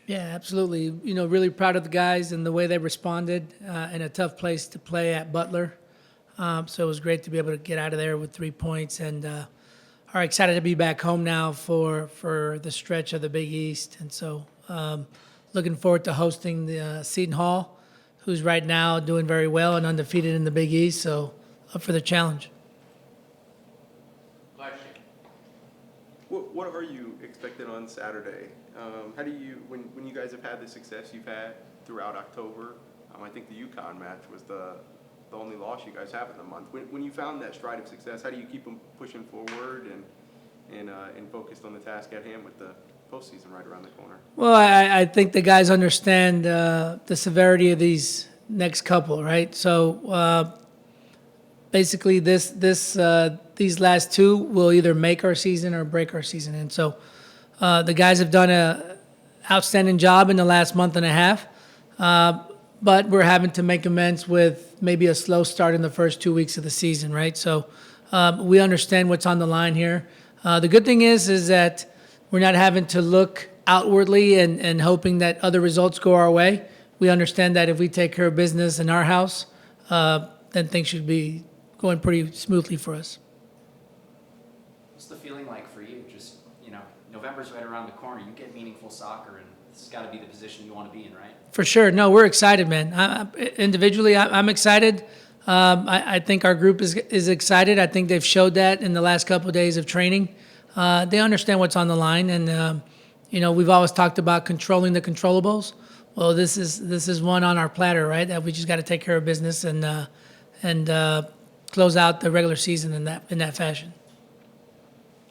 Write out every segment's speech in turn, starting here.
Yeah, absolutely. Really proud of the guys and the way they responded in a tough place to play at Butler. So it was great to be able to get out of there with 3 points, and are excited to be back home now for the stretch of the Big East. And so looking forward to hosting the Seton Hall, who's right now doing very well and undefeated in the Big East. So up for the challenge. Question. What are you expecting on Saturday? How do you, when you guys have had the success you've had throughout October, I think the UConn match was the only loss you guys have in the month. When you found that stride of success, how do you keep them pushing forward and focused on the task at hand with the postseason right around the corner? Well, I think the guys understand the severity of these next couple, right? So basically, these last two will either make our season or break our season. And so the guys have done an outstanding job in the last month and a half, but we're having to make amends with maybe a slow start in the first 2 weeks of the season, right? So we understand what's on the line here. The good thing is that we're not having to look outwardly and hoping that other results go our way. We understand that if we take care of business in our house, then things should be going pretty smoothly for us. What's the feeling like for you? Just, November's right around the corner. You get meaningful soccer, and it's got to be the position you want to be in, right? For sure. No, we're excited, man. Individually, I'm excited. I think our group is excited. I think they've showed that in the last couple of days of training. They understand what's on the line, and we've always talked about controlling the controllables. Well, this is one on our platter, right? That we just got to take care of business and close out the regular season in that fashion.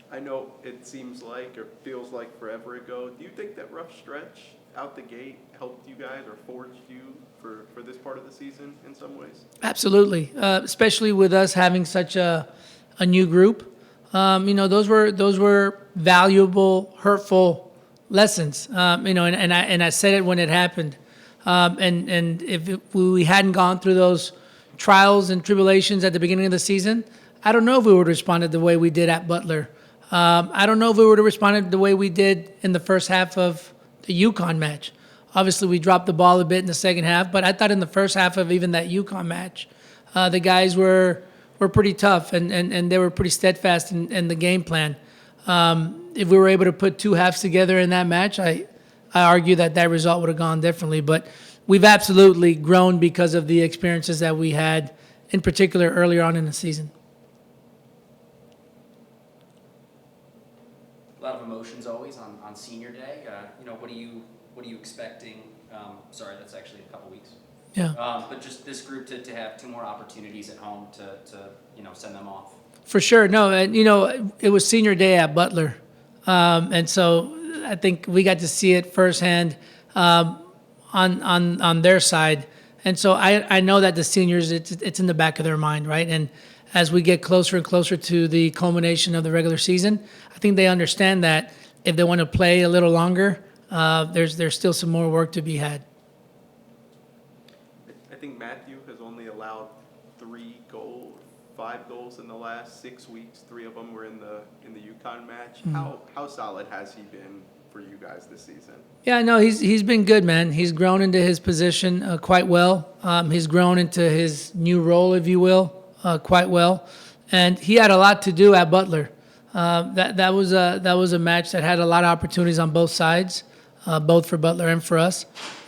I know it seems like or feels like forever ago. Do you think that rough stretch out the gate helped you guys or forged you for this part of the season in some ways? Absolutely, especially with us having such a new group. Those were valuable, hurtful lessons. And I said it when it happened. And if we hadn't gone through those trials and tribulations at the beginning of the season, I don't know if we would have responded the way we did at Butler. I don't know if we would have responded the way we did in the first half of the UConn match. Obviously, we dropped the ball a bit in the second half, but I thought in the first half of even that UConn match, the guys were pretty tough and they were pretty steadfast in the game plan. If we were able to put two halves together in that match, I argue that result would have gone differently. But we've absolutely grown because of the experiences that we had, in particular earlier on in the season. A lot of emotions always on senior day. What are you expecting? Sorry, that's actually a couple weeks. Yeah. But just this group to have two more opportunities at home to send them off. For sure. No, and it was senior day at Butler. And so I think we got to see it firsthand on their side. And so I know that the seniors, it's in the back of their mind, right? And as we get closer and closer to the culmination of the regular season, I think they understand that if they want to play a little longer, there's still some more work to be had. I think Matthew has only allowed 5 goals in the last 6 weeks. 3 of them were in the UConn match. Mm-hmm. How solid has he been for you guys this season? Yeah, no, he's been good, man. He's grown into his position quite well. He's grown into his new role, if you will, quite well. And he had a lot to do at Butler. That was a match that had a lot of opportunities on both sides, both for Butler and for us.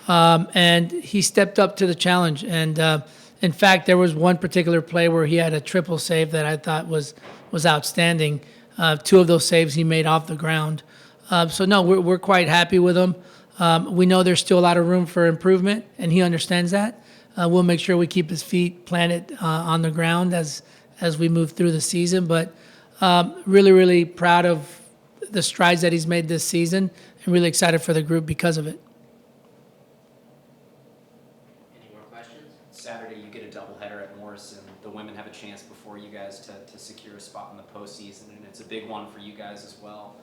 And he stepped up to the challenge. And in fact, there was one particular play where he had a triple save that I thought was outstanding. 2 of those saves he made off the ground. So no, we're quite happy with him. We know there's still a lot of room for improvement, and he understands that. We'll make sure we keep his feet planted on the ground as we move through the season. But really, really proud of the strides that he's made this season, and really excited for the group because of it. Any more questions? Saturday, you get a doubleheader at Morrison. The women have a chance before you guys to secure a spot in the postseason, and it's a big one for you guys as well.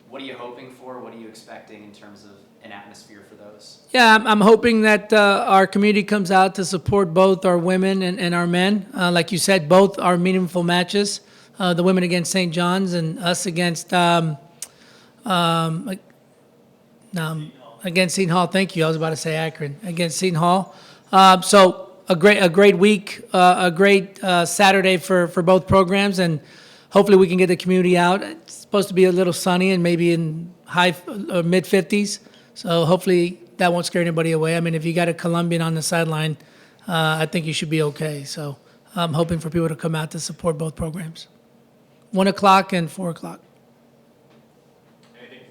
What are you hoping for? What are you expecting in terms of an atmosphere for those? Yeah, I'm hoping that our community comes out to support both our women and our men. Like you said, both are meaningful matches. The women against St. John's and us against Against Seton Hall, thank you. I was about to say Akron. Against Seton Hall. So a great week, a great Saturday for both programs, and hopefully we can get the community out. It's supposed to be a little sunny and maybe in high or mid 50s. So hopefully that won't scare anybody away. I mean, if you got a Colombian on the sideline, I think you should be okay. So I'm hoping for people to come out to support both programs. 1 o'clock and 4 o'clock.